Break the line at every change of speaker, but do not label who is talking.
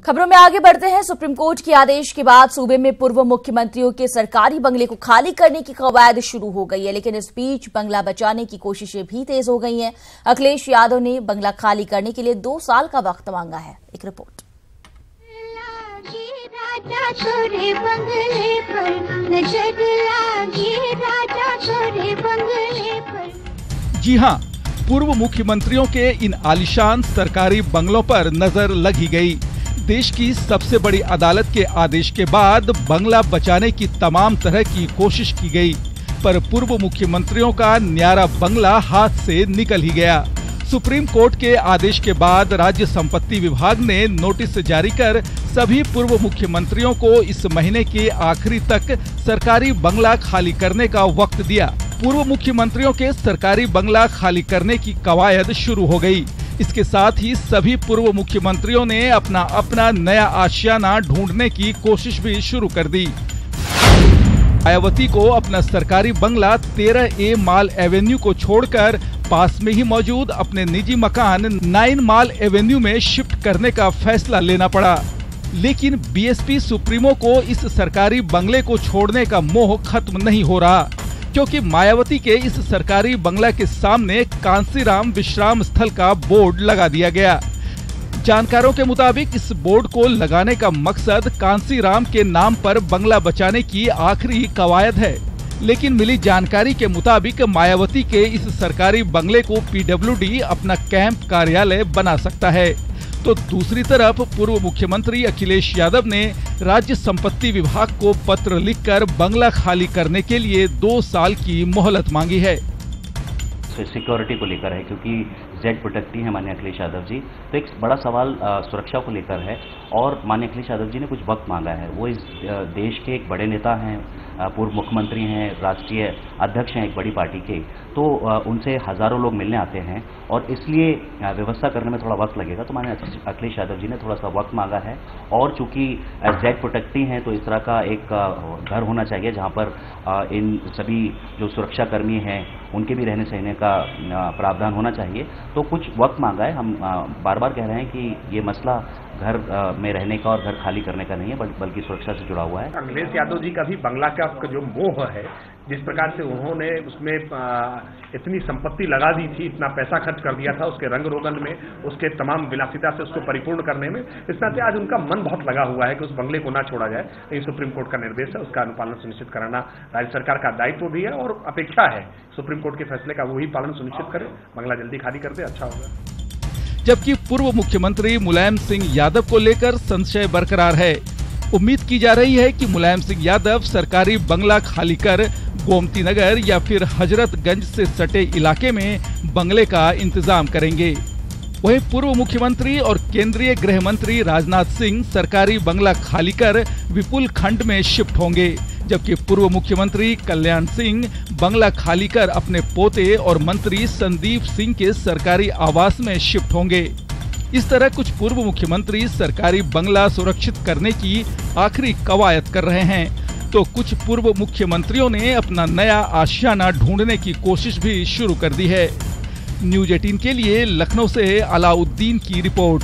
खबरों में आगे बढ़ते हैं। सुप्रीम कोर्ट के आदेश के बाद सूबे में पूर्व मुख्यमंत्रियों के सरकारी बंगले को खाली करने की कवायद शुरू हो गई है, लेकिन इस बीच बंगला बचाने की कोशिशें भी तेज हो गई हैं। अखिलेश यादव ने बंगला खाली करने के लिए 2 साल का वक्त मांगा है। एक रिपोर्ट।
जी हां, पूर्व मुख्यमंत्रियों के इन आलीशान सरकारी बंगलों पर नजर लगी गई। देश की सबसे बड़ी अदालत के आदेश के बाद बंगला बचाने की तमाम तरह की कोशिश की गई, पर पूर्व मुख्यमंत्रियों का न्यारा बंगला हाथ से निकल ही गया। सुप्रीम कोर्ट के आदेश के बाद राज्य संपत्ति विभाग ने नोटिस जारी कर सभी पूर्व मुख्यमंत्रियों को इस महीने के आखिरी तक सरकारी बंगला खाली करने का वक्त दिया। पूर्व मुख्यमंत्रियों के सरकारी बंगला खाली करने की कवायद शुरू हो गई। इसके साथ ही सभी पूर्व मुख्यमंत्रियों ने अपना अपना नया आशियाना ढूंढने की कोशिश भी शुरू कर दी। मायावती को अपना सरकारी बंगला 13A माल एवेन्यू को छोड़कर पास में ही मौजूद अपने निजी मकान 9 माल एवेन्यू में शिफ्ट करने का फैसला लेना पड़ा, लेकिन बीएसपी सुप्रीमो को इस सरकारी बंगले को छोड़ने का मोह खत्म नहीं हो रहा, क्योंकि मायावती के इस सरकारी बंगला के सामने कांसीराम विश्राम स्थल का बोर्ड लगा दिया गया। जानकारों के मुताबिक इस बोर्ड को लगाने का मकसद कांसीराम के नाम पर बंगला बचाने की आखिरी कवायद है, लेकिन मिली जानकारी के मुताबिक मायावती के इस सरकारी बंगले को पीडब्ल्यूडी अपना कैंप कार्यालय बना सकता है। तो दूसरी तरफ पूर्व मुख्यमंत्री अखिलेश यादव ने राज्य संपत्ति विभाग को पत्र लिखकर बंगला खाली करने के लिए 2 साल की मोहलत मांगी है।
सिक्योरिटी को लेकर है, क्योंकि जेड प्रोटेक्टी है माननीय अखिलेश यादव जी, तो एक बड़ा सवाल सुरक्षा को लेकर है और माननीय अखिलेश यादव जी ने कुछ वक्त मांगा है। वो इस देश के एक बड़े नेता हैं, पूर्व मुख्यमंत्री हैं, राष्ट्रीय अध्यक्ष हैं एक बड़ी पार्टी के, तो उनसे हजारों लोग मिलने आते हैं और इसलिए व्यवस्था करने में थोड़ा वक्त लगेगा। तो माननीय अखिलेश यादव जी ने थोड़ा सा वक्त मांगा है और चूंकि जेड प्रोटेक्टी हैं तो इस तरह का एक घर होना चाहिए जहां पर इन सभी जो सुरक्षा कर्मी हैं उनके भी रहने सहने का प्रावधान होना चाहिए। तो कुछ वक्त मांगा है। हम बार बार कह रहे हैं कि ये मसला घर में रहने का और घर खाली करने का नहीं है, बल्कि सुरक्षा से जुड़ा हुआ है।
अखिलेश यादव जी का भी बंगला का जो मोह है, जिस प्रकार से उन्होंने उसमें इतनी संपत्ति लगा दी थी, इतना पैसा खर्च कर दिया था उसके रंग रोगन में, उसके तमाम विलासिता से उसको परिपूर्ण करने में, इस नाते आज उनका मन बहुत लगा हुआ है कि उस बंगले को ना छोड़ा जाए। लेकिन सुप्रीम कोर्ट का निर्देश है, उसका अनुपालन सुनिश्चित कराना राज्य सरकार का दायित्व भी है और अपेक्षा है सुप्रीम कोर्ट के फैसले का वही पालन सुनिश्चित करे, बंगला जल्दी खाली कर दे, अच्छा होगा।
जबकि पूर्व मुख्यमंत्री मुलायम सिंह यादव को लेकर संशय बरकरार है। उम्मीद की जा रही है कि मुलायम सिंह यादव सरकारी बंगला खाली कर गोमती नगर या फिर हजरतगंज से सटे इलाके में बंगले का इंतजाम करेंगे। वहीं पूर्व मुख्यमंत्री और केंद्रीय गृह मंत्री राजनाथ सिंह सरकारी बंगला खाली कर विपुल खंड में शिफ्ट होंगे, जबकि पूर्व मुख्यमंत्री कल्याण सिंह बंगला खाली कर अपने पोते और मंत्री संदीप सिंह के सरकारी आवास में शिफ्ट होंगे। इस तरह कुछ पूर्व मुख्यमंत्री सरकारी बंगला सुरक्षित करने की आखिरी कवायद कर रहे हैं, तो कुछ पूर्व मुख्यमंत्रियों ने अपना नया आशियाना ढूंढने की कोशिश भी शुरू कर दी है। न्यूज़ 18 के लिए लखनऊ से अलाउद्दीन की रिपोर्ट।